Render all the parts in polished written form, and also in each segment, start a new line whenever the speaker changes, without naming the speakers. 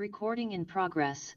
Recording in progress.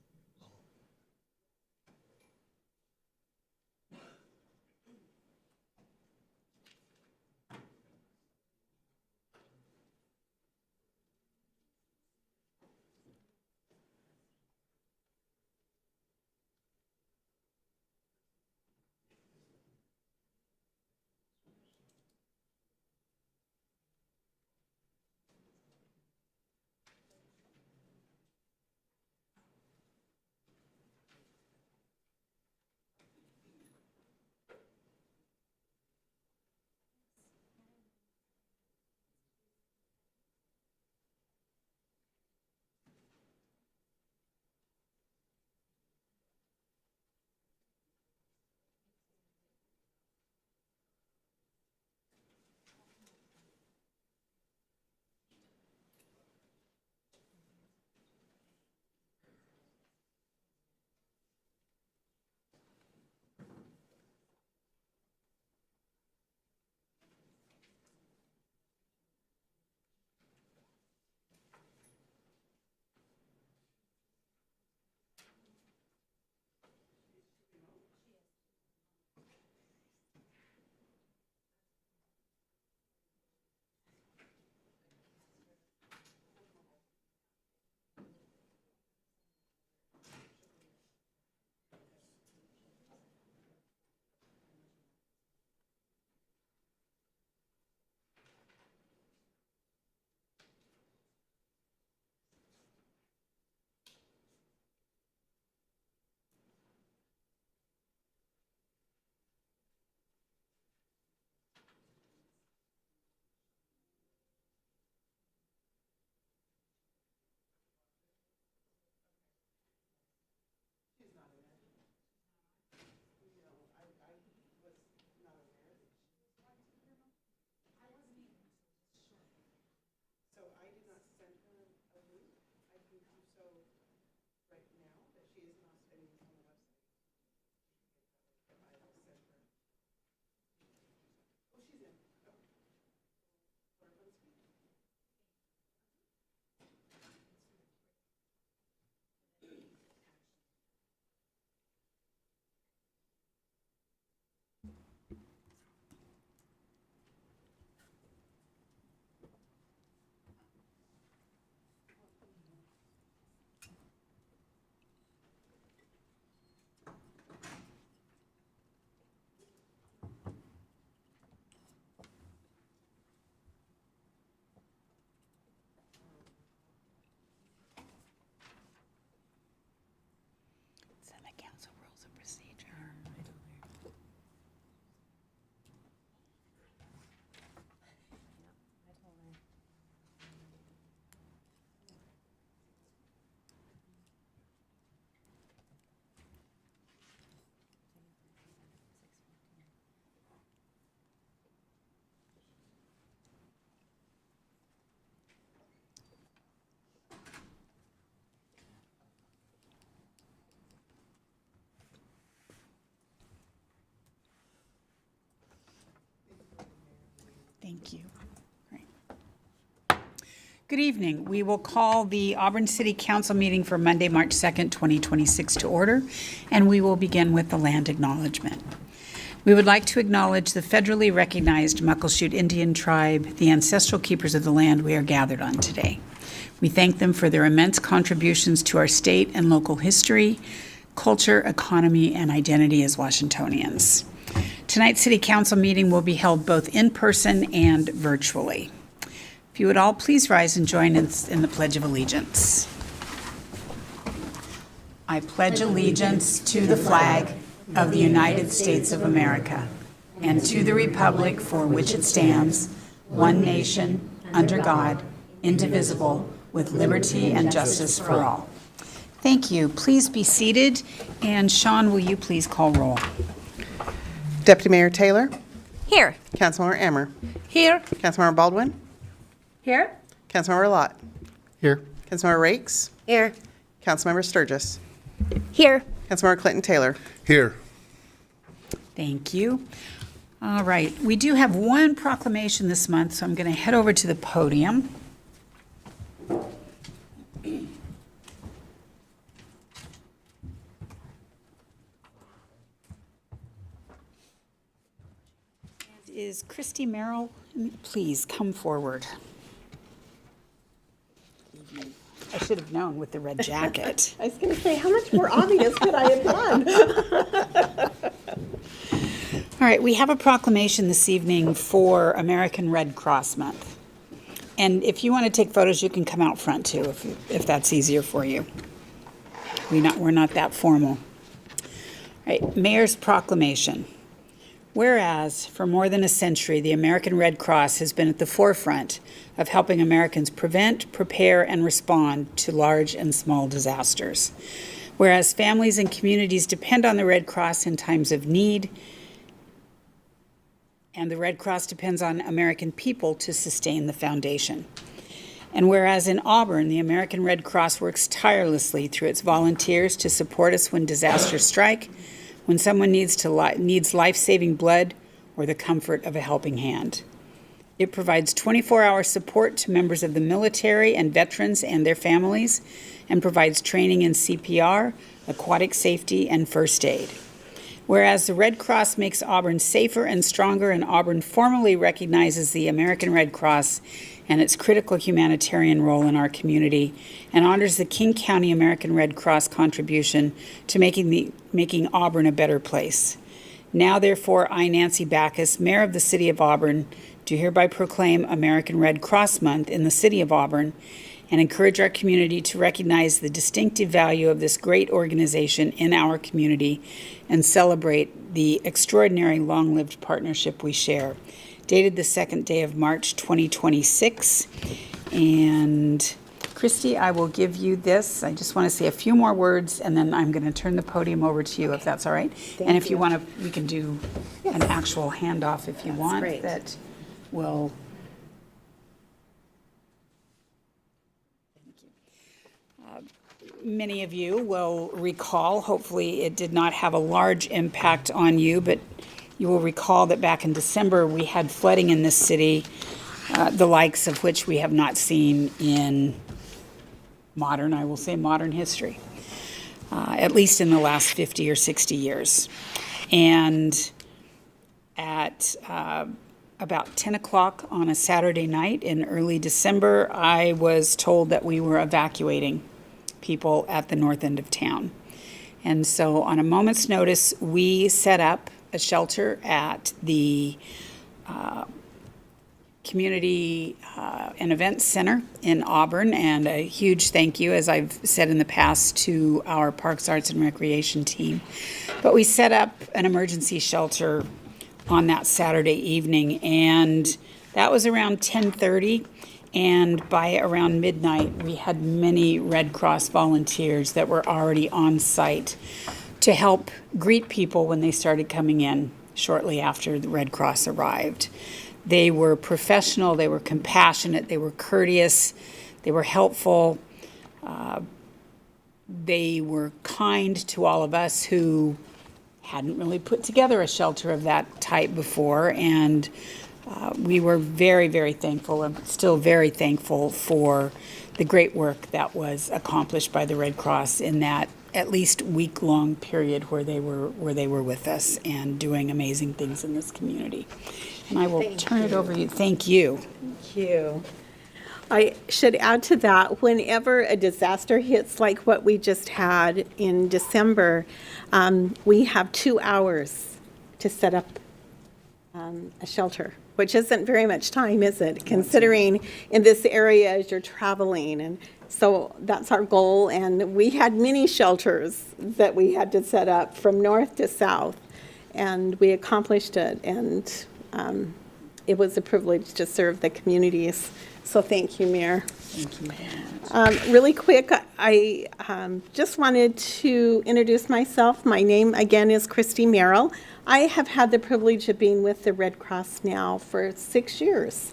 Council rules of procedure. Thank you. Right. Good evening. We will call the Auburn City Council meeting for Monday, March 2nd, 2026 to order, and we will begin with the land acknowledgement. We would like to acknowledge the federally recognized Muckleshoot Indian tribe, the ancestral keepers of the land we are gathered on today. We thank them for their immense contributions to our state and local history, culture, economy, and identity as Washingtonians. Tonight's City Council meeting will be held both in person and virtually. If you would all please rise and join us in the Pledge of Allegiance. I pledge allegiance to the flag of the United States of America and to the republic for which it stands, one nation, under God, indivisible, with liberty and justice for all. Thank you. Please be seated. And Sean, will you please call roll?
Deputy Mayor Taylor.
Here.
Councilmember Emmer.
Here.
Councilmember Baldwin.
Here.
Councilmember Lott.
Here.
Councilmember Rakes.
Here.
Councilmember Sturgis.
Here.
Councilmember Clinton Taylor.
Here.
Thank you. All right. We do have one proclamation this month, so I'm going to head over to the podium. Is Christy Merrill, please come forward. I should have known with the red jacket.
I was going to say, how much more obvious could I have done?
All right, we have a proclamation this evening for American Red Cross Month. And if you want to take photos, you can come out front too, if that's easier for you. We're not that formal. All right, Mayor's proclamation. Whereas, for more than a century, the American Red Cross has been at the forefront of helping Americans prevent, prepare, and respond to large and small disasters. Whereas families and communities depend on the Red Cross in times of need, and the Red Cross depends on American people to sustain the foundation. And whereas in Auburn, the American Red Cross works tirelessly through its volunteers to support us when disasters strike, when someone needs life-saving blood or the comfort of a helping hand. It provides 24-hour support to members of the military and veterans and their families, and provides training in CPR, aquatic safety, and first aid. Whereas the Red Cross makes Auburn safer and stronger, and Auburn formally recognizes the American Red Cross and its critical humanitarian role in our community, and honors the King County American Red Cross contribution to making Auburn a better place. Now, therefore, I, Nancy Backus, Mayor of the City of Auburn, do hereby proclaim American Red Cross Month in the City of Auburn, and encourage our community to recognize the distinctive value of this great organization in our community and celebrate the extraordinary long-lived partnership we share. Dated the second day of March 2026. And Christy, I will give you this. I just want to say a few more words, and then I'm going to turn the podium over to you, if that's all right. And if you want to, we can do an actual handoff if you want.
great.
That will. Many of you will recall, hopefully it did not have a large impact on you, but you will recall that back in December we had flooding in this city, the likes of which we have not seen in modern history, at least in the last 50 or 60 years. And at about 10 o'clock on a Saturday night in early December, I was told that we were evacuating people at the north end of town. And so on a moment's notice, we set up a shelter at the Community and Events Center in Auburn, and a huge thank you, as I've said in the past, to our Parks, Arts, and Recreation team. But we set up an emergency shelter on that Saturday evening, and that was around 10:30. And by around midnight, we had many Red Cross volunteers that were already on site to help greet people when they started coming in shortly after the Red Cross arrived. They were professional, they were compassionate, they were courteous, they were helpful. They were kind to all of us who hadn't really put together a shelter of that type before, and we were very, very thankful, and still very thankful for the great work that was accomplished by the Red Cross in that at least week-long period where they were with us and doing amazing things in this community. And I will turn it over to you. Thank you.
Thank you. I should add to that, whenever a disaster hits like what we just had in December, we have 2 hours to set up a shelter, which isn't very much time, is it? Considering in this area as you're traveling. And so that's our goal. And we had many shelters that we had to set up from north to south. And we accomplished it. And it was a privilege to serve the communities. So thank you, Mayor.
Thank you very much.
Really quick, I just wanted to introduce myself. My name, again, is Christy Merrill. I have had the privilege of being with the Red Cross now for 6 years.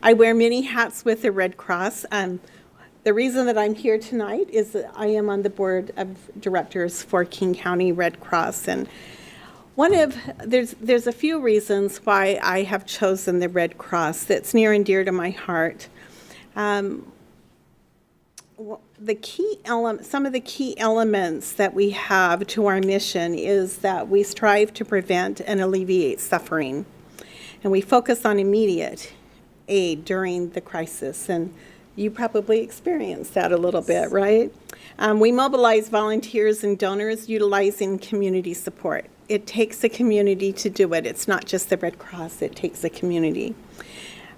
I wear many hats with the Red Cross. The reason that I'm here tonight is that I am on the board of directors for King County Red Cross. And there's a few reasons why I have chosen the Red Cross that's near and dear to my heart. Some of the key elements that we have to our mission is that we strive to prevent and alleviate suffering. And we focus on immediate aid during the crisis. And you probably experienced that a little bit, right? We mobilize volunteers and donors utilizing community support. It takes a community to do it. It's not just the Red Cross, it takes a community.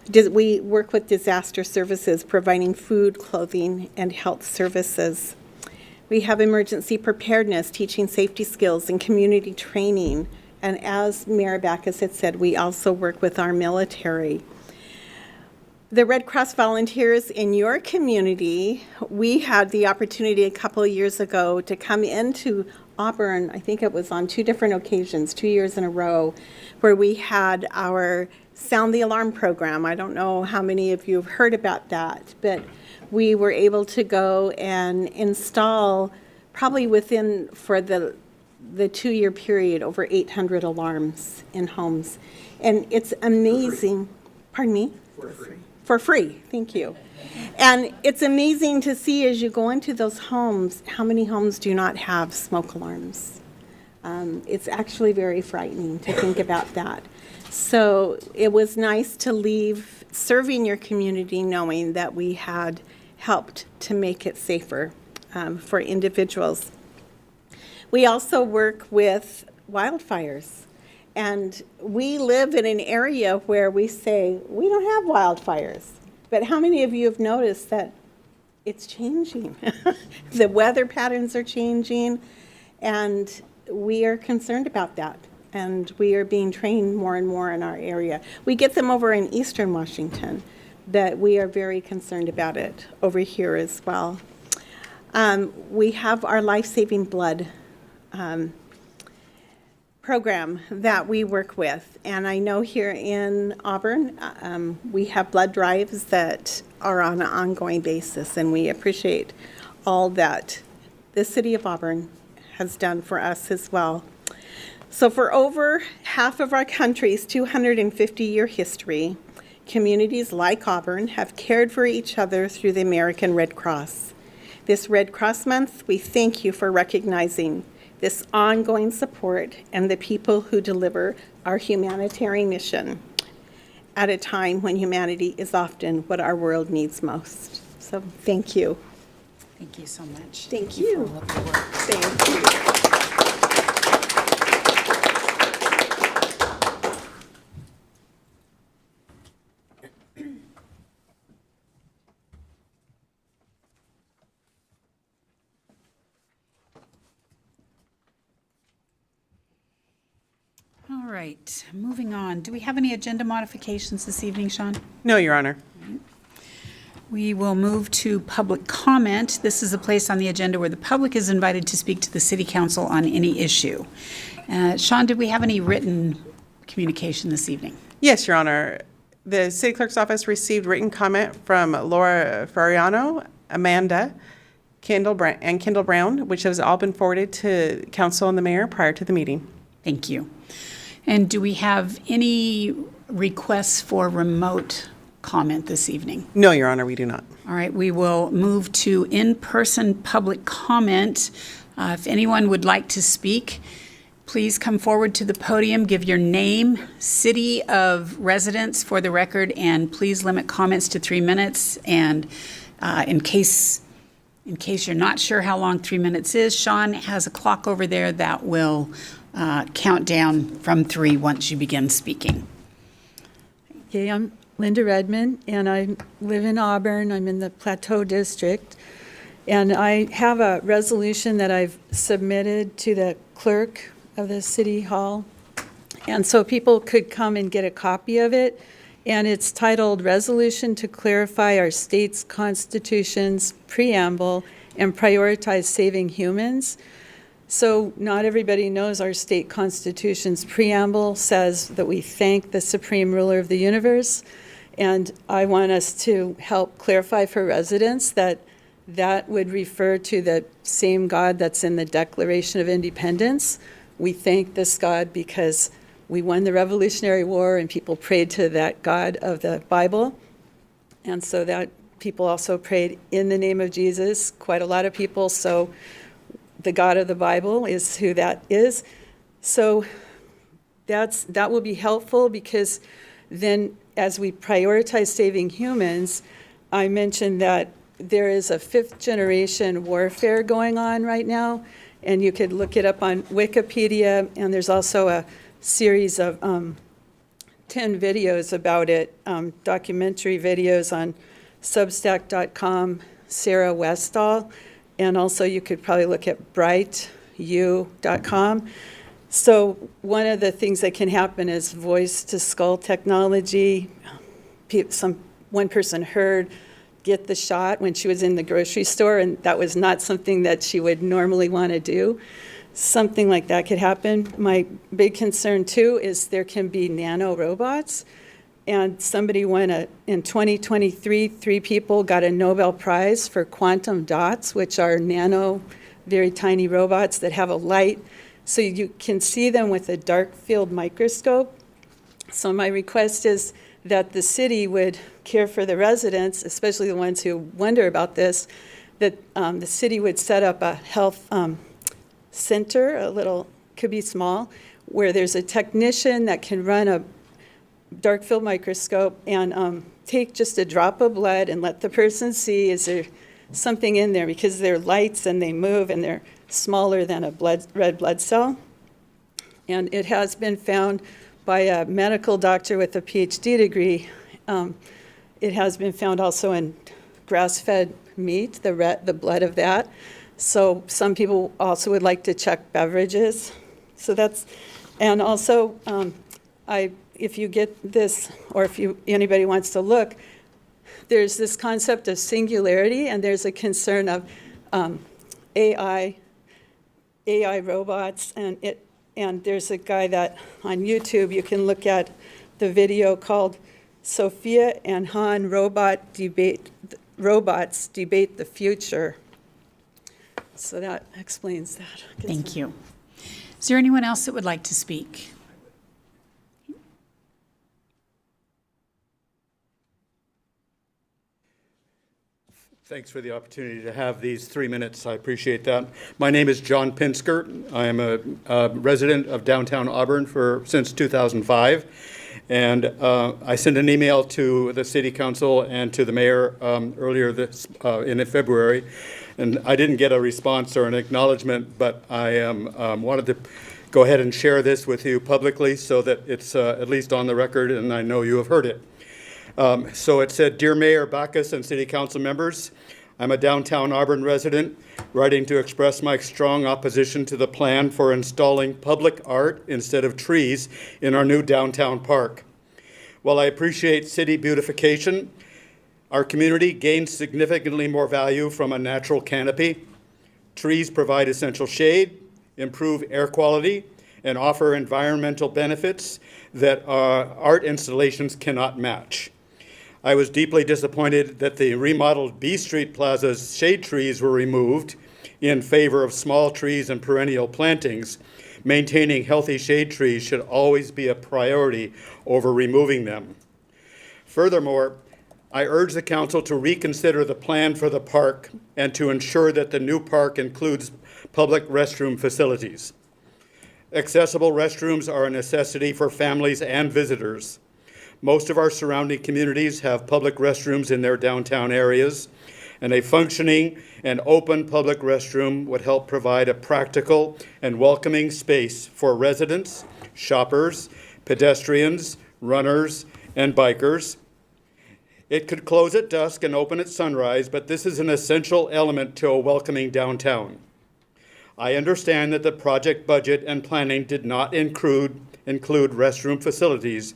We work with disaster services, providing food, clothing, and health services. We have emergency preparedness, teaching safety skills and community training. And as Mayor Backus had said, we also work with our military. The Red Cross volunteers in your community, we had the opportunity a couple of years ago to come into Auburn. I think it was on 2 different occasions, 2 years in a row, where we had our Sound the Alarm program. I don't know how many of you have heard about that, but we were able to go and install, probably within, for the 2-year period, over 800 alarms in homes. And it's amazing. Pardon me? For free, thank you. And it's amazing to see as you go into those homes, how many homes do not have smoke alarms. It's actually very frightening to think about that. So it was nice to leave serving your community knowing that we had helped to make it safer for individuals. We also work with wildfires. And we live in an area where we say, we don't have wildfires. But how many of you have noticed that it's changing? The weather patterns are changing, and we are concerned about that. And we are being trained more and more in our area. We get them over in eastern Washington, but we are very concerned about it over here as well. We have our life-saving blood program that we work with. And I know here in Auburn, we have blood drives that are on an ongoing basis, and we appreciate all that the city of Auburn has done for us as well. So for over half of our country's 250-year history, communities like Auburn have cared for each other through the American Red Cross. This Red Cross Month, we thank you for recognizing this ongoing support and the people who deliver our humanitarian mission at a time when humanity is often what our world needs most. So thank you.
Thank you so much.
Thank you.
for all of your work.
Thank you.
All right, moving on. Do we have any agenda modifications this evening, Sean?
No, Your Honor.
We will move to public comment. This is a place on the agenda where the public is invited to speak to the city council on any issue. Sean, did we have any written communication this evening?
Yes, Your Honor. The City Clerk's Office received written comment from Laura Ferriano, Amanda, Kendall Brown, which has all been forwarded to council and the mayor prior to the meeting.
Thank you. And do we have any requests for remote comment this evening?
No, Your Honor, we do not.
All right, we will move to in-person public comment. If anyone would like to speak, please come forward to the podium, give your name, city of residence for the record, and please limit comments to 3 minutes. And in case you're not sure how long 3 minutes is, Sean has a clock over there that will count down from 3 once you begin speaking.
Okay, I'm Linda Redmond, and I live in Auburn. I'm in the Plateau District. And I have a resolution that I've submitted to the clerk of the City Hall. And so people could come and get a copy of it. And it's titled Resolution to Clarify Our State's Constitution's Preamble and Prioritize Saving Humans. So not everybody knows our state constitution's preamble says that we thank the supreme ruler of the universe. And I want us to help clarify for residents that that would refer to the same God that's in the Declaration of Independence. We thank this God because we won the Revolutionary War and people prayed to that God of the Bible. And so that people also prayed in the name of Jesus, quite a lot of people. So the God of the Bible is who that is. So that will be helpful because Then, as we prioritize saving humans, I mentioned that there is a fifth generation warfare going on right now, and you could look it up on Wikipedia, and there's also a series of 10 videos about it, documentary videos on substack.com, Sarah Westall, and also you could probably look at brightu.com. So one of the things that can happen is voice-to-skull technology. One person heard get the shot when she was in the grocery store, and that was not something that she would normally want to do. Something like that could happen. My big concern, too, is there can be nano-robots. And somebody won in 2023, 3 people got a Nobel Prize for quantum dots, which are nano, very tiny robots that have a light. So you can see them with a dark field microscope. So my request is that the city would care for the residents, especially the ones who wonder about this, that the city would set up a health center, a little, could be small, where there's a technician that can run a dark field microscope and take just a drop of blood and let the person see, is there something in there, because they're lights and they move and they're smaller than a red blood cell. And it has been found by a medical doctor with a PhD degree. It has been found also in grass-fed meat, the blood of that. So some people also would like to check beverages. So that's, and also, if you get this, or if anybody wants to look, there's this concept of singularity, and there's a concern of AI robots, and there's a guy that on YouTube you can look at the video called Sophia and Han Robots Debate the Future. So that explains that.
Thank you. Is there anyone else that would like to speak?
Thanks for the opportunity to have these 3 minutes. I appreciate that. My name is John Pinsker. I am a resident of downtown Auburn since 2005. And I sent an email to the city council and to the mayor earlier in February. And I didn't get a response or an acknowledgement, but I wanted to go ahead and share this with you publicly so that it's at least on the record and I know you have heard it. So it said, "Dear Mayor Backus and City Council members, I'm a downtown Auburn resident writing to express my strong opposition to the plan for installing public art instead of trees in our new downtown park. While I appreciate city beautification, our community gains significantly more value from a natural canopy. Trees provide essential shade, improve air quality, and offer environmental benefits that art installations cannot match. I was deeply disappointed that the remodeled B Street Plaza's shade trees were removed in favor of small trees and perennial plantings. Maintaining healthy shade trees should always be a priority over removing them. Furthermore, I urge the council to reconsider the plan for the park and to ensure that the new park includes public restroom facilities. Accessible restrooms are a necessity for families and visitors. Most of our surrounding communities have public restrooms in their downtown areas, and a functioning and open public restroom would help provide a practical and welcoming space for residents, shoppers, pedestrians, runners, and bikers. It could close at dusk and open at sunrise, but this is an essential element to a welcoming downtown. I understand that the project budget and planning did not include restroom facilities,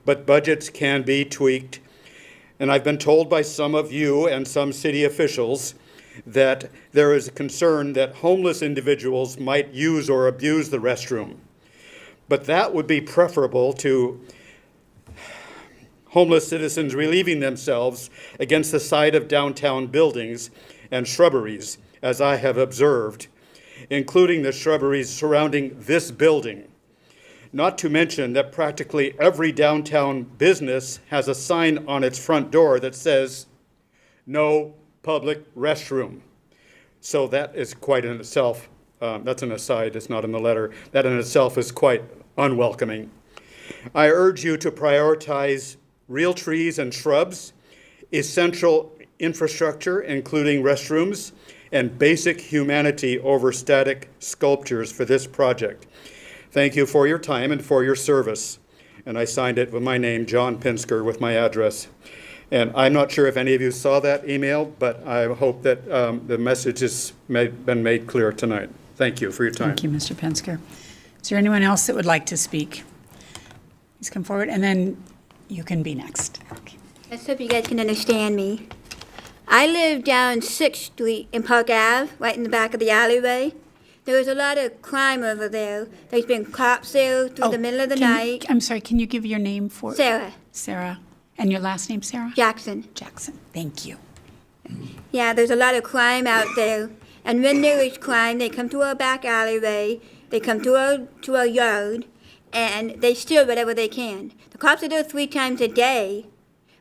but budgets can be tweaked. And I've been told by some of you and some city officials that there is a concern that homeless individuals might use or abuse the restroom. But that would be preferable to homeless citizens relieving themselves against the side of downtown buildings and shrubberies, as I have observed, including the shrubberies surrounding this building. Not to mention that practically every downtown business has a sign on its front door that says, "No public restroom." So that is quite in itself, that's an aside, it's not in the letter, that in itself is quite unwelcoming. I urge you to prioritize real trees and shrubs, essential infrastructure, including restrooms, and basic humanity over static sculptures for this project. Thank you for your time and for your service. And I signed it with my name, John Pinsker, with my address. And I'm not sure if any of you saw that email, but I hope that the message has been made clear tonight. Thank you for your time.
Thank you, Mr. Pinsker. Is there anyone else that would like to speak? Please come forward, and then you can be next. Okay.
Let's hope you guys can understand me. I live down 6th Street in Park Ave, right in the back of the alleyway. There was a lot of crime over there. There's been cops there through the middle of the night.
I'm sorry, can you give your name for?
Sarah
Sarah. And your last name, Sarah?
Jackson.
Jackson. Thank you.
Yeah, there's a lot of crime out there. And when there is crime, they come to our back alleyway, they come to our yard, and they steal whatever they can. The cops are there 3 times a day,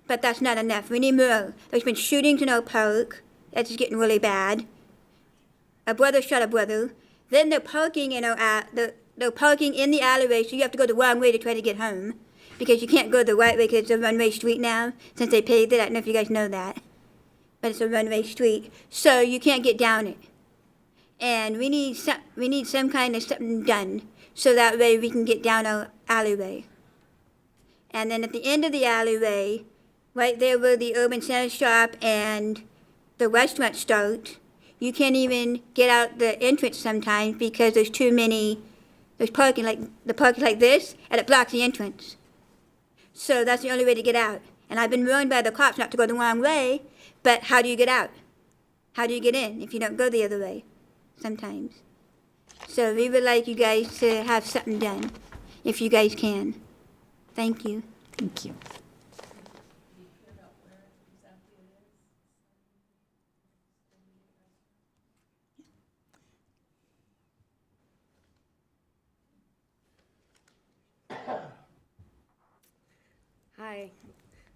but that's not enough. We need more. There's been shootings in our park. That's just getting really bad. A brother shot a brother. Then they're parking in they're parking in the alleyway, so you have to go the wrong way to try to get home, because you can't go the right way because it's a one-way street now, since they paved it. I don't know if you guys know that, but it's a one-way street, so you can't get down it. And we need some kind of something done, so that way we can get down our alleyway. And then at the end of the alleyway, right there where the Urban Center shop and the restaurant start, you can't even get out the entrance sometimes because there's parking like this, and it blocks the entrance. So that's the only way to get out. And I've been warned by the cops not to go the wrong way, but how do you get out? How do you get in if you don't go the other way sometimes? So we would like you guys to have something done, if you guys can. Thank you.
Thank you.
Hi,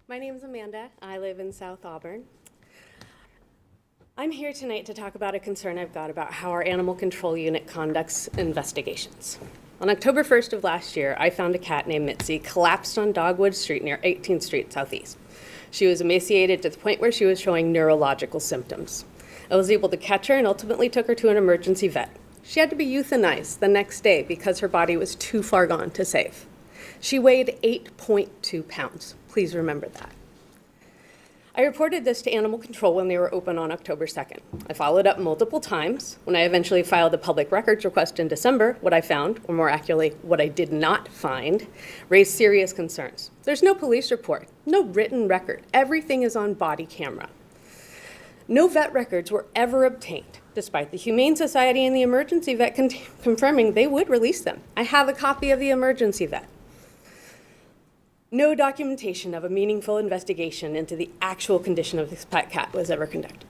my name is Amanda. I live in South Auburn. I'm here tonight to talk about a concern I've got about how our animal control unit conducts investigations. On October 1st of last year, I found a cat named Mitzi collapsed on Dogwood Street near 18th Street Southeast. She was emaciated to the point where she was showing neurological symptoms. I was able to catch her and ultimately took her to an emergency vet. She had to be euthanized the next day because her body was too far gone to save. She weighed 8.2 pounds. Please remember that. I reported this to Animal Control when they were open on October 2nd. I followed up multiple times. When I eventually filed a public records request in December, what I found, or more accurately, what I did not find, raised serious concerns. There's no police report, no written record. Everything is on body camera. No vet records were ever obtained, despite the Humane Society and the emergency vet confirming they would release them. I have a copy of the emergency vet. No documentation of a meaningful investigation into the actual condition of this pet cat was ever conducted.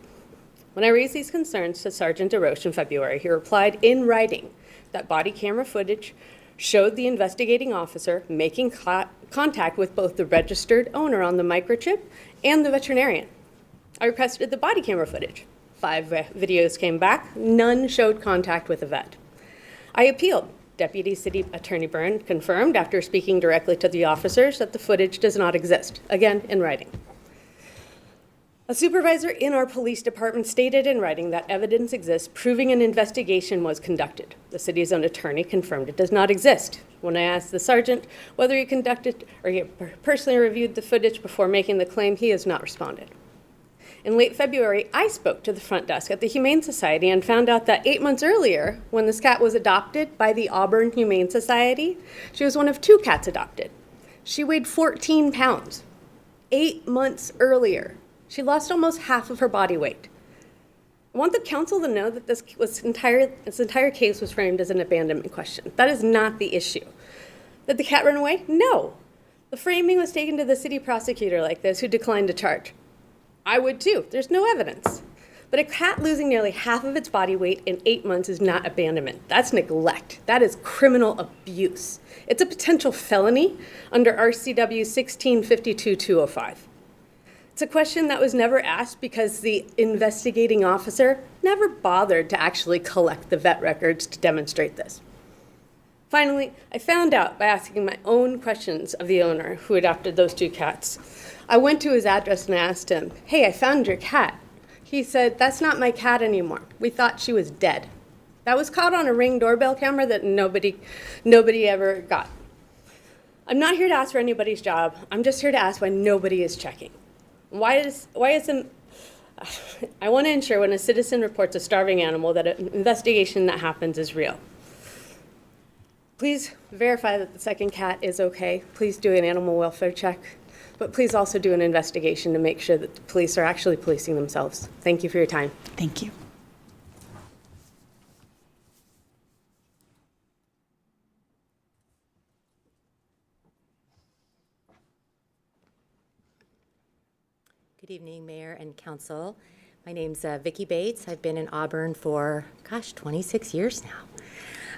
When I raised these concerns to Sergeant DeRoche in February, he replied in writing that body camera footage showed the investigating officer making contact with both the registered owner on the microchip and the veterinarian. I requested the body camera footage. 5 videos came back. None showed contact with the vet. I appealed. Deputy City Attorney Byrne confirmed after speaking directly to the officers that the footage does not exist, again in writing. A supervisor in our police department stated in writing that evidence exists proving an investigation was conducted. The city's own attorney confirmed it does not exist. When I asked the sergeant whether he conducted or he personally reviewed the footage before making the claim, he has not responded. In late February, I spoke to the front desk at the Humane Society and found out that 8 months earlier, when this cat was adopted by the Auburn Humane Society, she was one of 2 cats adopted. She weighed 14 pounds. 8 months earlier, she lost almost half of her body weight. I want the council to know that this entire case was framed as an abandonment question. That is not the issue. Did the cat run away? No. The framing was taken to the city prosecutor like this, who declined to charge. I would too. There's no evidence. But a cat losing nearly half of its body weight in 8 months is not abandonment. That's neglect. That is criminal abuse. It's a potential felony under RCW 1652-205. It's a question that was never asked because the investigating officer never bothered to actually collect the vet records to demonstrate this. Finally, I found out by asking my own questions of the owner who adopted those 2 cats. I went to his address and asked him, "Hey, I found your cat." He said, "That's not my cat anymore. We thought she was dead." That was caught on a Ring doorbell camera that nobody ever got. I'm not here to ask for anybody's job. I'm just here to ask why nobody is checking. Why isn't I want to ensure when a citizen reports a starving animal that an investigation that happens is real. Please verify that the second cat is okay. Please do an animal welfare check. But please also do an investigation to make sure that the police are actually policing themselves. Thank you for your time.
Thank you.
Good evening, Mayor and Council. My name's Vicki Bates. I've been in Auburn for, 26 years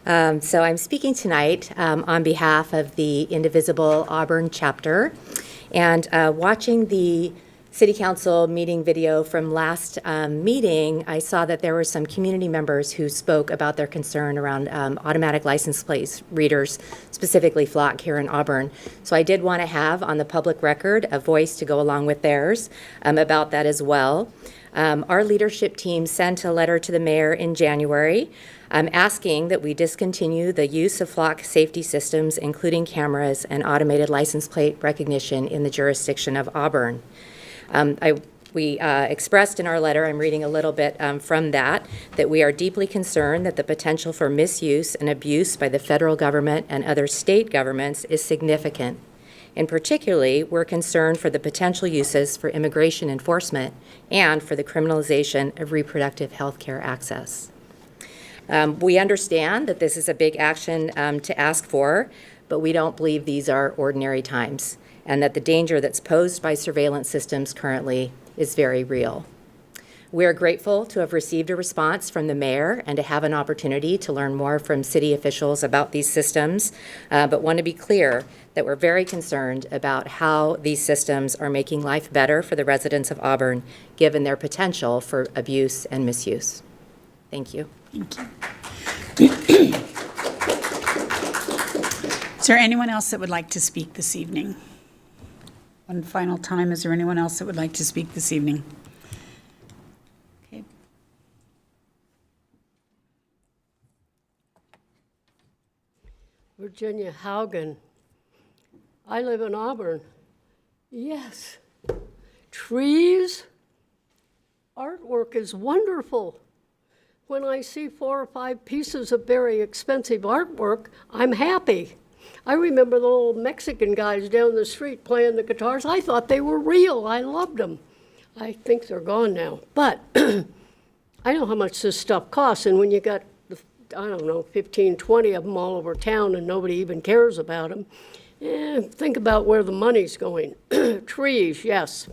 now. So I'm speaking tonight on behalf of the Indivisible Auburn chapter. And watching the City Council meeting video from last meeting, I saw that there were some community members who spoke about their concern around automatic license plate readers, specifically flock here in Auburn. So I did want to have on the public record a voice to go along with theirs about that as well. Our leadership team sent a letter to the mayor in January asking that we discontinue the use of flock safety systems, including cameras and automated license plate recognition in the jurisdiction of Auburn. We expressed in our letter, I'm reading a little bit from that we are deeply concerned that the potential for misuse and abuse by the federal government and other state governments is significant. And particularly, we're concerned for the potential uses for immigration enforcement and for the criminalization of reproductive health care access. We understand that this is a big action to ask for, but we don't believe these are ordinary times, and that the danger that's posed by surveillance systems currently is very real. We are grateful to have received a response from the mayor and to have an opportunity to learn more from city officials about these systems, but want to be clear that we're very concerned about how these systems are making life better for the residents of Auburn, given their potential for abuse and misuse. Thank you.
Thank you. Is there anyone else that would like to speak this evening? One final time, is there anyone else that would like to speak this evening? Okay.
Virginia Haugen. I live in Auburn. Yes. Trees. Artwork is wonderful. When I see 4 or 5 pieces of very expensive artwork, I'm happy. I remember the little Mexican guys down the street playing the guitars. I thought they were real. I loved them. I think they're gone now. But I know how much this stuff costs, and when you got, 15, 20 of them all over town and nobody even cares about them, think about where the money's going. Trees, yes.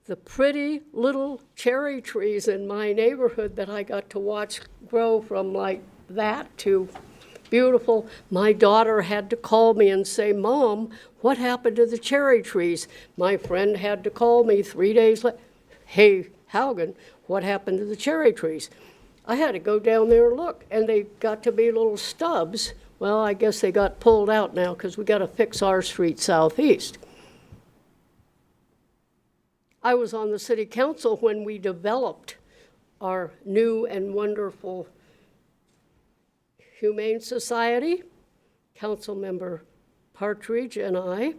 The pretty little cherry trees in my neighborhood that I got to watch grow from like that to beautiful. My daughter had to call me and say, "Mom, what happened to the cherry trees?" My friend had to call me 3 days later, "Hey, Haugen, what happened to the cherry trees?" I had to go down there and look, and they got to be little stubs. Well, I guess they got pulled out now because we got to fix our street southeast. I was on the city council when we developed our new and wonderful Humane Society. Councilmember Partridge and I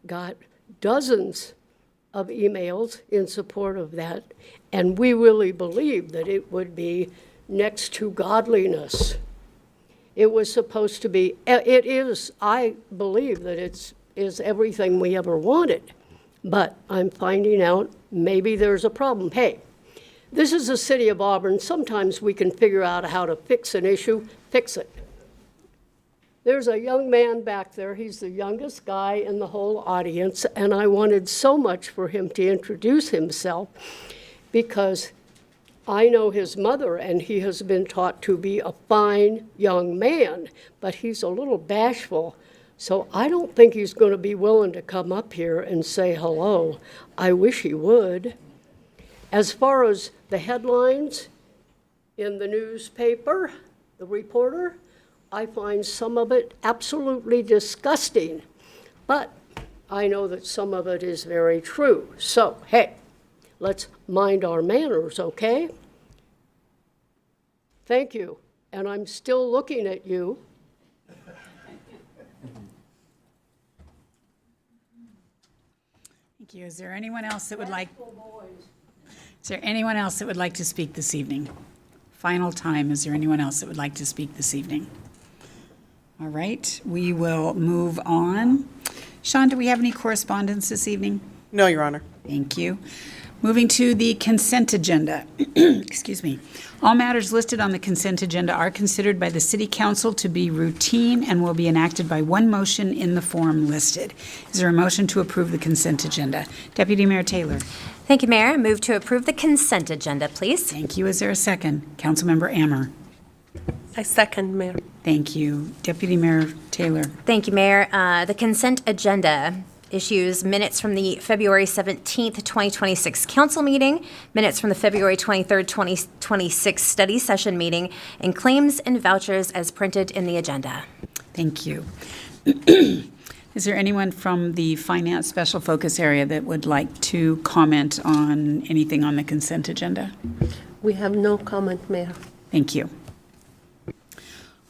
got dozens of emails in support of that, and we really believed that it would be next to godliness. It was supposed to be, it is, I believe that is everything we ever wanted, but I'm finding out maybe there's a problem. Hey, this is the city of Auburn. Sometimes we can figure out how to fix an issue, fix it. There's a young man back there. He's the youngest guy in the whole audience, and I wanted so much for him to introduce himself because I know his mother, and he has been taught to be a fine young man, but he's a little bashful. So I don't think he's going to be willing to come up here and say hello. I wish he would. As far as the headlines in the newspaper, the reporter. I find some of it absolutely disgusting, but I know that some of it is very true. So, hey, let's mind our manners, okay? Thank you. And I'm still looking at you.
Thank you. Is there anyone else that would like? Is there anyone else that would like to speak this evening? Final time. Is there anyone else that would like to speak this evening? All right, we will move on. Sean, do we have any correspondence this evening?
No, Your Honor.
Thank you. Moving to the consent agenda. Excuse me. All matters listed on the consent agenda are considered by the City Council to be routine and will be enacted by one motion in the form listed. Is there a motion to approve the consent agenda? Deputy Mayor Taylor.
Thank you, Mayor. I move to approve the consent agenda, please.
Thank you. Is there a second? Councilmember Ammer.
I second, Mayor.
Thank you. Deputy Mayor Taylor.
Thank you, Mayor. The consent agenda issues minutes from the February 17th, 2026 council meeting, minutes from the February 23rd, 2026 study session meeting, and claims and vouchers as printed in the agenda.
Thank you. Is there anyone from the Finance Special Focus Area that would like to comment on anything on the consent agenda?
We have no comment, Mayor.
Thank you.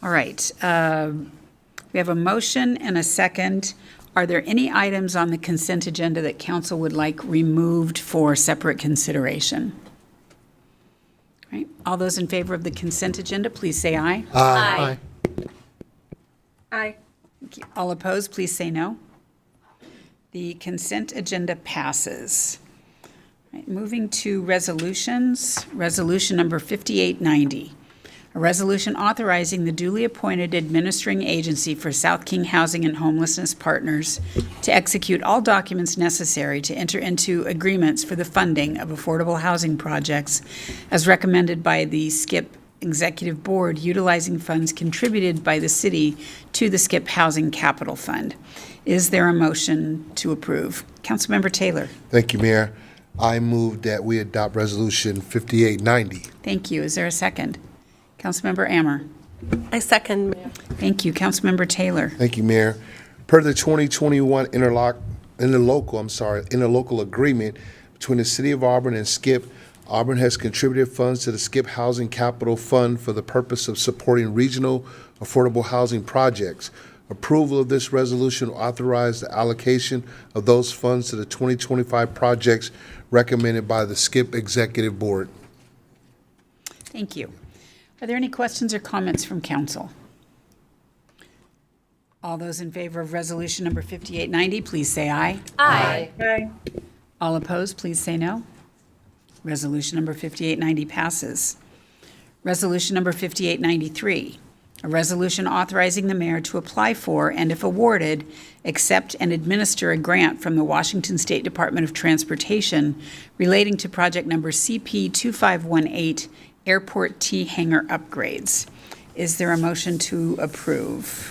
All right. We have a motion and a second. Are there any items on the consent agenda that council would like removed for separate consideration? All right. All those in favor of the consent agenda, please say aye.
Aye.
Aye.
Thank you. All opposed, please say no. The consent agenda passes. All right, moving to resolutions. Resolution number 5890. A resolution authorizing the duly appointed administering agency for South King Housing and Homelessness Partners to execute all documents necessary to enter into agreements for the funding of affordable housing projects as recommended by the SKIP Executive Board, utilizing funds contributed by the city to the SKIP Housing Capital Fund. Is there a motion to approve? Councilmember Taylor.
Thank you, Mayor. I move that we adopt Resolution 5890.
Thank you. Is there a second? Councilmember Ammer.
I second, Mayor.
Thank you. Councilmember Taylor.
Thank you, Mayor. Per the 2021 interlocal agreement between the City of Auburn and SKIP, Auburn has contributed funds to the SKIP Housing Capital Fund for the purpose of supporting regional affordable housing projects. Approval of this resolution will authorize the allocation of those funds to the 2025 projects recommended by the SKIP Executive Board.
Thank you. Are there any questions or comments from council? All those in favor of resolution number 5890, please say aye.
Aye.
Aye.
All opposed, please say no. Resolution number 5890 passes. Resolution number 5893, a resolution authorizing the mayor to apply for and, if awarded, accept and administer a grant from the Washington State Department of Transportation relating to project number CP 2518, Airport T Hangar upgrades. Is there a motion to approve?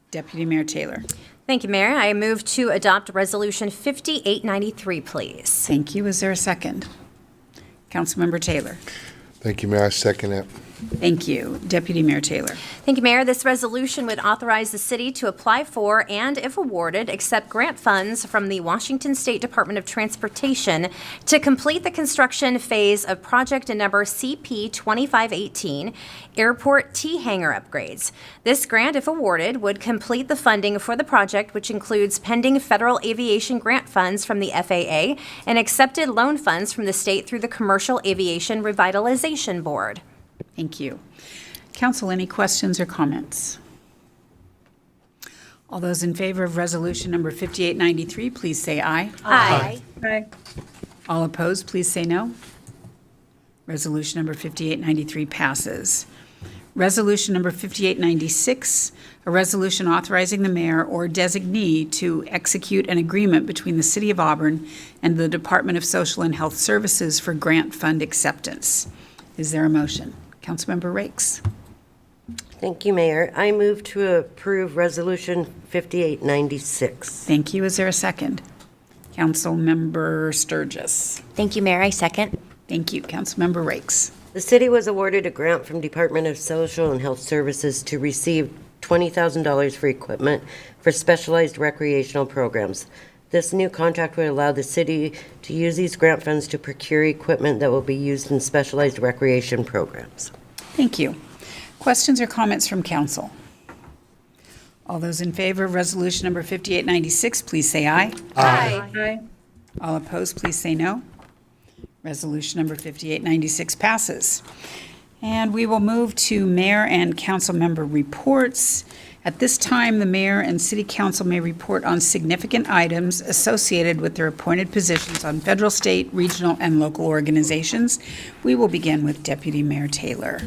Deputy Mayor Taylor.
Thank you, Mayor. I move to adopt Resolution 5893, please.
Thank you. Is there a second? Councilmember Taylor.
Thank you, Mayor. I second that.
Thank you. Deputy Mayor Taylor.
Thank you, Mayor. This resolution would authorize the city to apply for and, if awarded, accept grant funds from the Washington State Department of Transportation to complete the construction phase of project number CP 2518, Airport T Hangar upgrades. This grant, if awarded, would complete the funding for the project, which includes pending federal aviation grant funds from the FAA and accepted loan funds from the state through the Commercial Aviation Revitalization Board.
Thank you. Council, any questions or comments? All those in favor of resolution number 5893, please say aye.
Aye.
Aye.
All opposed, please say no. Resolution number 5893 passes. Resolution number 5896, a resolution authorizing the mayor or designee to execute an agreement between the City of Auburn and the Department of Social and Health Services for grant fund acceptance. Is there a motion? Councilmember Rakes.
Thank you, Mayor. I move to approve Resolution 5896.
Thank you. Is there a second? Councilmember Sturgis.
Thank you, Mayor. I second.
Thank you. Councilmember Rakes.
The city was awarded a grant from Department of Social and Health Services to receive $20,000 for equipment for specialized recreational programs. This new contract would allow the city to use these grant funds to procure equipment that will be used in specialized recreation programs.
Thank you. Questions or comments from council? All those in favor of resolution number 5896, please say aye.
Aye.
All opposed, please say no. Resolution number 5896 passes. And we will move to mayor and council member reports. At this time, the mayor and city council may report on significant items associated with their appointed positions on federal, state, regional, and local organizations. We will begin with Deputy Mayor Taylor.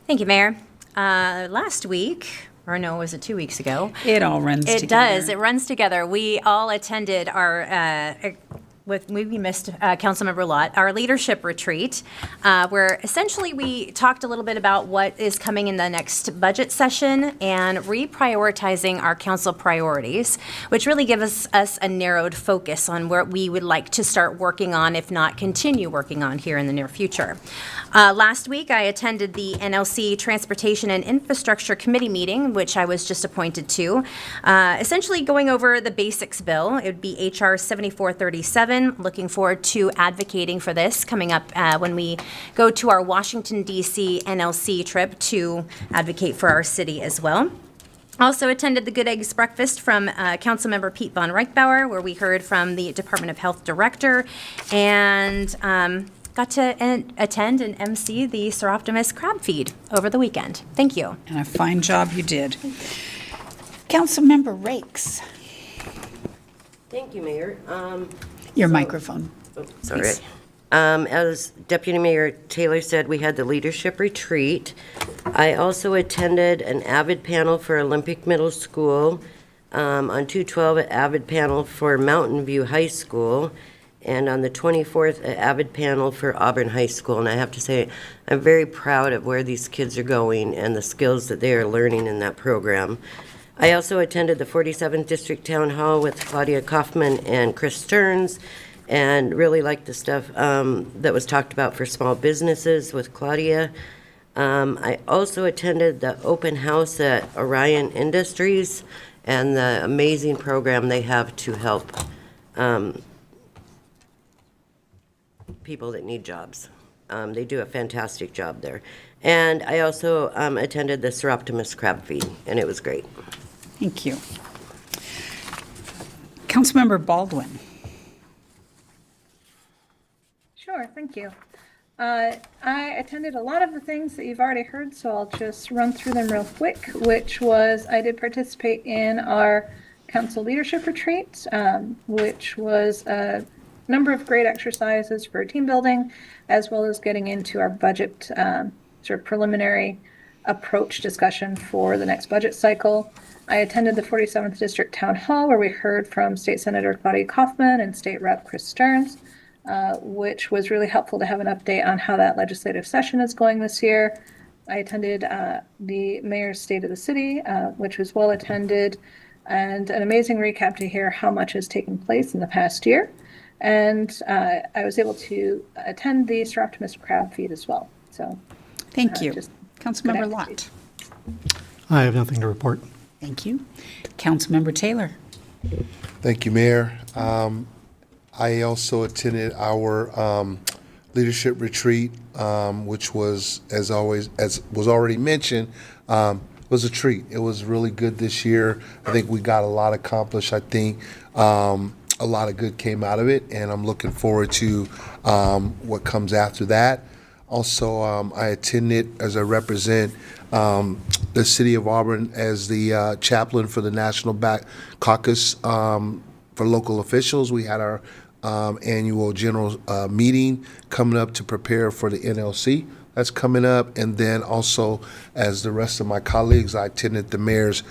Thank you, Mayor. Last week, or no, was it 2 weeks ago?
It all runs together.
It does. It runs together. We all attended our we missed Councilmember Lott, our leadership retreat, where essentially we talked a little bit about what is coming in the next budget session and reprioritizing our council priorities, which really gives us a narrowed focus on where we would like to start working on, if not continue working on here in the near future. Last week, I attended the NLC Transportation and Infrastructure Committee meeting, which I was just appointed to, essentially going over the basics bill. It would be HR 7437. Looking forward to advocating for this coming up when we go to our Washington, D.C. NLC trip to advocate for our city as well. Also attended the Good Eggs Breakfast from Councilmember Pete Von Reichbauer, where we heard from the Department of Health Director and got to attend and MC the Sir Optimus Crab Feed over the weekend. Thank you.
And a fine job you did. Councilmember Rakes.
Thank you, Mayor.
Your microphone.
Sorry.
please.
As Deputy Mayor Taylor said, we had the leadership retreat. I also attended an AVID panel for Olympic Middle School, on 2/12 an AVID panel for Mountain View High School, and on the 24th an AVID panel for Auburn High School. And I have to say, I'm very proud of where these kids are going and the skills that they are learning in that program. I also attended the 47th District Town Hall with Claudia Kaufman and Chris Stearns, and really liked the stuff that was talked about for small businesses with Claudia. I also attended the open house at Orion Industries and the amazing program they have to help people that need jobs. They do a fantastic job there. And I also attended the Sir Optimus Crab Feed, and it was great.
Thank you. Councilmember Baldwin.
Sure, thank you. I attended a lot of the things that you've already heard, so I'll just run through them real quick, which was I did participate in our council leadership retreat, which was a number of great exercises for team building, as well as getting into our budget sort of preliminary approach discussion for the next budget cycle. I attended the 47th District Town Hall, where we heard from State Senator Claudia Kaufman and State Rep Chris Stearns, which was really helpful to have an update on how that legislative session is going this year. I attended the Mayor's State of the City, which was well attended, and an amazing recap to hear how much has taken place in the past year. And I was able to attend the Sir Optimus Crab Feed as well. So,
Thank you.
just
Councilmember
good
Lott.
I have nothing to report.
Thank you. Councilmember Taylor.
Thank you, Mayor. I also attended our leadership retreat, which was, as always, as was already mentioned, was a treat. It was really good this year. I think we got a lot accomplished. I think a lot of good came out of it, and I'm looking forward to what comes after that. Also, I attended as I represent the city of Auburn as the chaplain for the National Back Caucus for local officials. We had our annual general meeting coming up to prepare for the NLC. That's coming up. And then also, as the rest of my colleagues, I attended the mayor's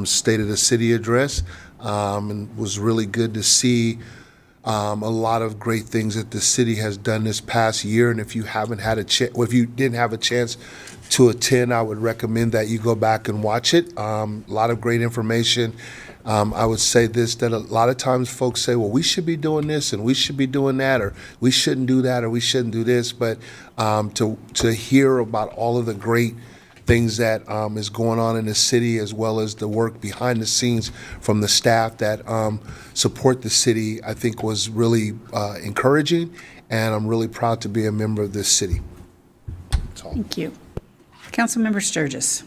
State of the City address, and was really good to see a lot of great things that the city has done this past year. And if you haven't had a chance, well, if you didn't have a chance to attend, I would recommend that you go back and watch it. A lot of great information. I would say this, that a lot of times folks say, well, we should be doing this and we should be doing that, or we shouldn't do that, or we shouldn't do this. But to hear about all of the great things that is going on in the city, as well as the work behind the scenes from the staff that support the city, I think was really encouraging, and I'm really proud to be a member of this city. That's all.
Thank you. Councilmember Sturgis.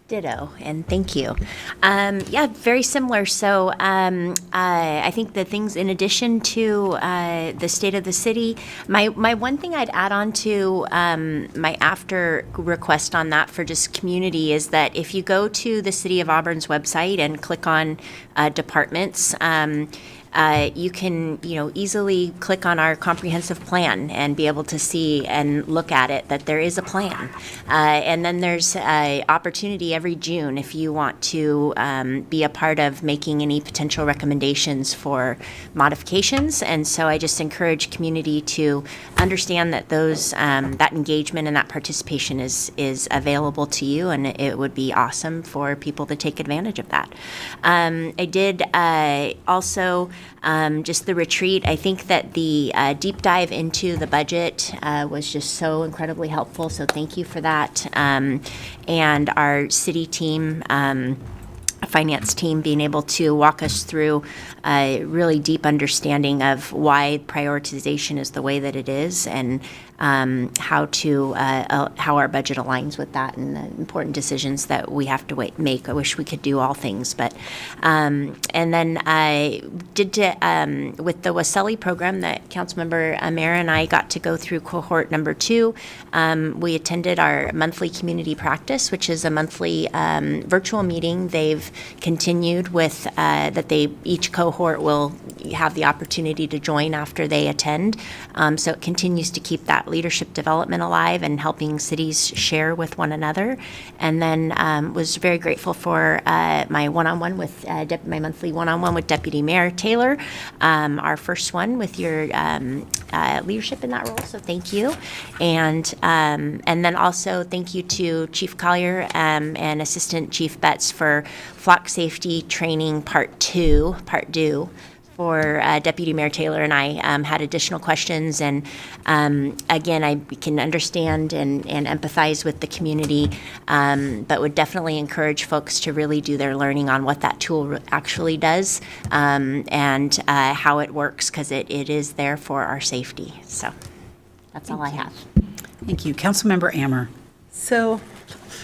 Ditto, and thank you. Yeah, very similar. So I think the things, in addition to the state of the city, my one thing I'd add on to my after request on that for just community is that if you go to the City of Auburn's website and click on departments, you can, easily click on our comprehensive plan and be able to see and look at it, that there is a plan. And then there's an opportunity every June if you want to be a part of making any potential recommendations for modifications. And so I just encourage community to understand that those that engagement and that participation is available to you, and it would be awesome for people to take advantage of that. I did also just the retreat. I think that the deep dive into the budget was just so incredibly helpful. So thank you for that. And our city team, finance team, being able to walk us through a really deep understanding of why prioritization is the way that it is, and how our budget aligns with that, and the important decisions that we have to make. I wish we could do all things, but and then I did with the Waselli program that Councilmember Amara and I got to go through cohort number 2. We attended our monthly community practice, which is a monthly virtual meeting. They've continued with that each cohort will have the opportunity to join after they attend. So it continues to keep that leadership development alive and helping cities share with one another. And then was very grateful for my one-on-one with my monthly one-on-one with Deputy Mayor Taylor, our first one with your leadership in that role. So thank you, and then also thank you to Chief Collier and Assistant Chief Betts for flock safety training part 2 for Deputy Mayor Taylor and I. Had additional questions, and again, I can understand and empathize with the community, but would definitely encourage folks to really do their learning on what that tool actually does, and how it works, because it is there for our safety. So that's all I have.
Thank you. Councilmember Ammer.
So,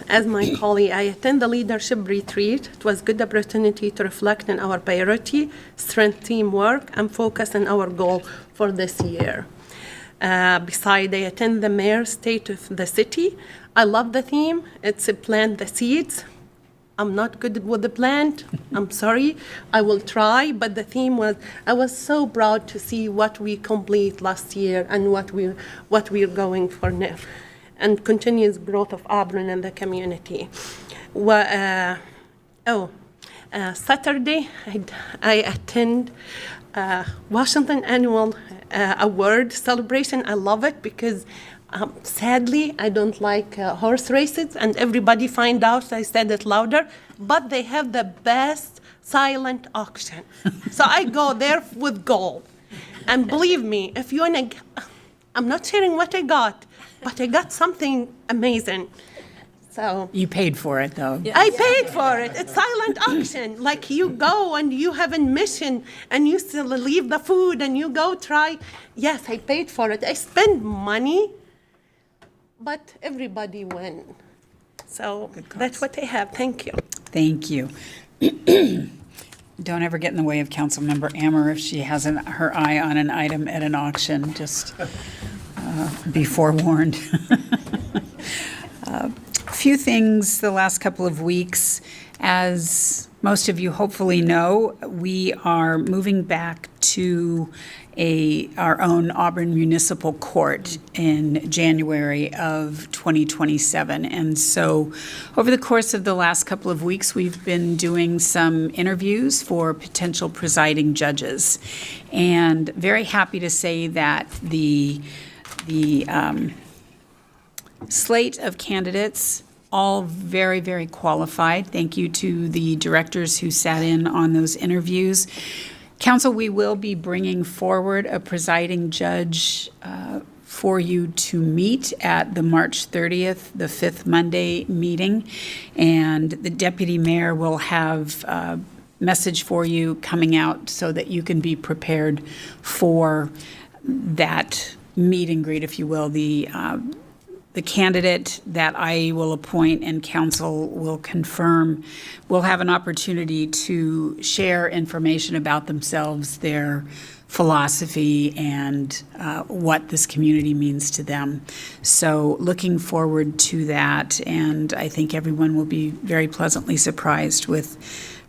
as my colleague, I attend the leadership retreat. It was a good opportunity to reflect on our priority, strength, teamwork, and focus on our goal for this year. Besides, I attend the mayor's state of the city. I love the theme. It's plant the seeds. I'm not good with the plant. I'm sorry. I will try, but the theme was, I was so proud to see what we complete last year and what we're going for now, and continuous growth of Auburn and the community. Saturday, I attend Washington Annual Award celebration. I love it because sadly, I don't like horse races, and everybody find out I said it louder, but they have the best silent auction. So I go there with gold. And believe me, if you want to, I'm not sharing what I got, but I got something amazing. So
You paid for it, though.
I paid for it. It's silent auction. Like you go and you have admission and you still leave the food and you go try. Yes, I paid for it. I spend money, but everybody win. So that's what I have. Thank you.
Thank you. Don't ever get in the way of Councilmember Ammer if she has her eye on an item at an auction. Just be forewarned. A few things the last couple of weeks. As most of you hopefully know, we are moving back to our own Auburn Municipal Court in January of 2027. And so over the course of the last couple of weeks, we've been doing some interviews for potential presiding judges. And very happy to say that the slate of candidates all very, very qualified. Thank you to the directors who sat in on those interviews. Council, we will be bringing forward a presiding judge for you to meet at the March 30th, the fifth Monday meeting. And the deputy mayor will have a message for you coming out so that you can be prepared for that meet and greet, if you will. The candidate that I will appoint and council will confirm will have an opportunity to share information about themselves, their philosophy, and what this community means to them. So looking forward to that, and I think everyone will be very pleasantly surprised with,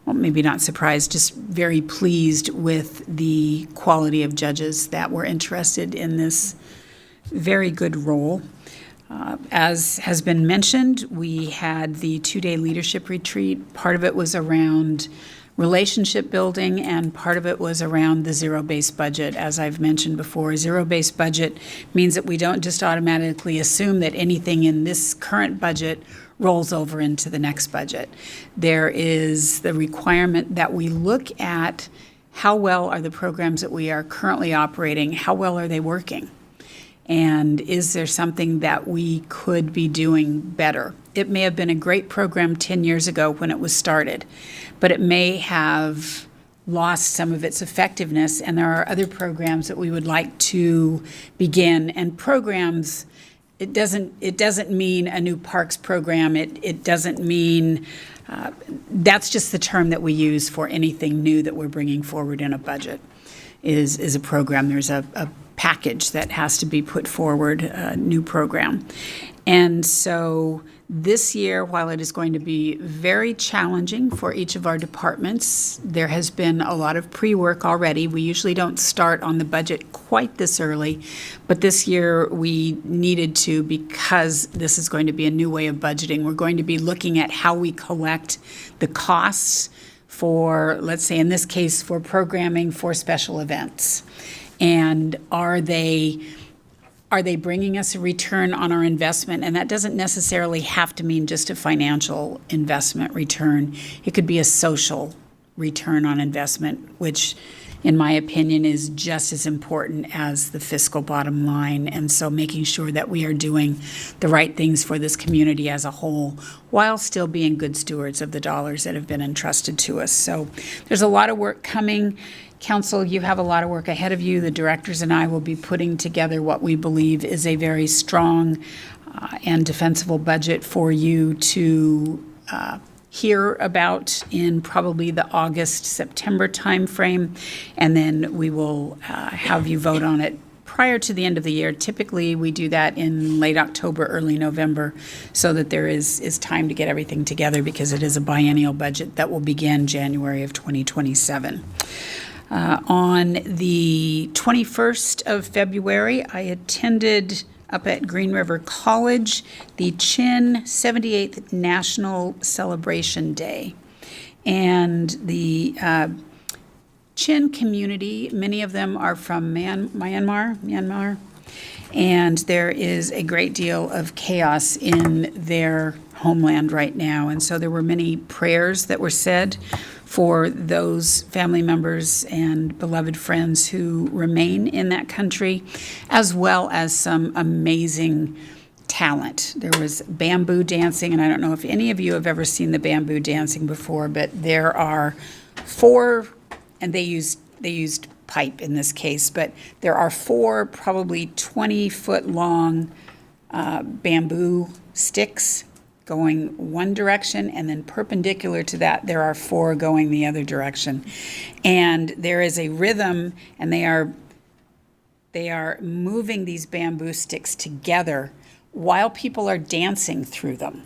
well, maybe not surprised, just very pleased with the quality of judges that were interested in this very good role. As has been mentioned, we had the two-day leadership retreat. Part of it was around relationship building, and part of it was around the zero-based budget. As I've mentioned before, a zero-based budget means that we don't just automatically assume that anything in this current budget rolls over into the next budget. There is the requirement that we look at how well are the programs that we are currently operating, how well are they working? And is there something that we could be doing better? It may have been a great program 10 years ago when it was started, but it may have lost some of its effectiveness, and there are other programs that we would like to begin. And programs, it doesn't mean a new parks program. It doesn't mean, that's just the term that we use for anything new that we're bringing forward in a budget, is a program. There's a package that has to be put forward, a new program. And so this year, while it is going to be very challenging for each of our departments, there has been a lot of pre-work already. We usually don't start on the budget quite this early, but this year we needed to because this is going to be a new way of budgeting. We're going to be looking at how we collect the costs for, let's say in this case, for programming for special events. And are they bringing us a return on our investment? And that doesn't necessarily have to mean just a financial investment return. It could be a social return on investment, which in my opinion is just as important as the fiscal bottom line. And so making sure that we are doing the right things for this community as a whole while still being good stewards of the dollars that have been entrusted to us. So there's a lot of work coming. Council, you have a lot of work ahead of you. The directors and I will be putting together what we believe is a very strong and defensible budget for you to hear about in probably the August-September timeframe, and then we will have you vote on it prior to the end of the year. Typically, we do that in late October, early November, so that there is time to get everything together because it is a biennial budget that will begin January of 2027. On the 21st of February, I attended up at Green River College the Chin 78th National Celebration Day. And the Chin community, many of them are from Myanmar, and there is a great deal of chaos in their homeland right now. And so there were many prayers that were said for those family members and beloved friends who remain in that country, as well as some amazing talent. There was bamboo dancing, and I don't know if any of you have ever seen the bamboo dancing before, but there are four, and they used pipe in this case, but there are four probably 20-foot long bamboo sticks going one direction, and then perpendicular to that, there are four going the other direction. And there is a rhythm, and they are moving these bamboo sticks together while people are dancing through them.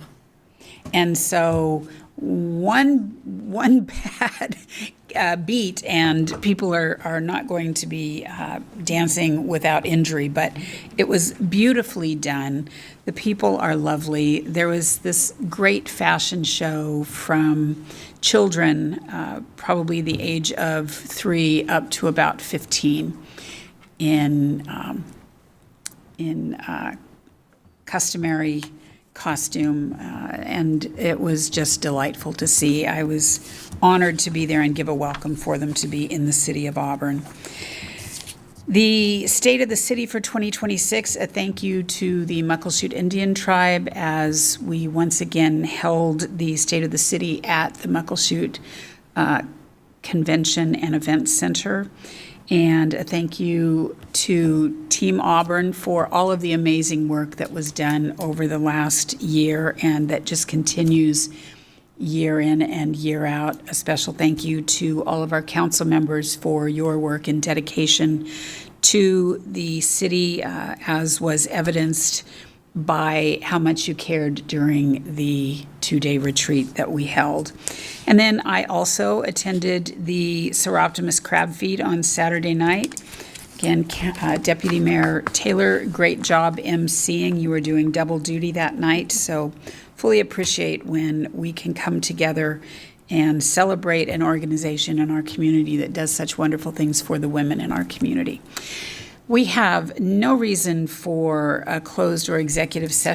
And so one bad beat and people are not going to be dancing without injury, but it was beautifully done. The people are lovely. There was this great fashion show from children, probably the age of 3 up to about 15, in customary costume, and it was just delightful to see. I was honored to be there and give a welcome for them to be in the city of Auburn. The State of the City for 2026, a thank you to the Muckleshoot Indian Tribe as we once again held the State of the City at the Muckleshoot Convention and Event Center. And a thank you to Team Auburn for all of the amazing work that was done over the last year and that just continues year in and year out. A special thank you to all of our council members for your work and dedication to the city, as was evidenced by how much you cared during the 2-day retreat that we held. And then I also attended the Seroptimus Crab Feed on Saturday night. Again, Deputy Mayor Taylor, great job emceeing. You were doing double duty that night, so fully appreciate when we can come together and celebrate an organization in our community that does such wonderful things for the women in our community. We have no reason for a closed or executive session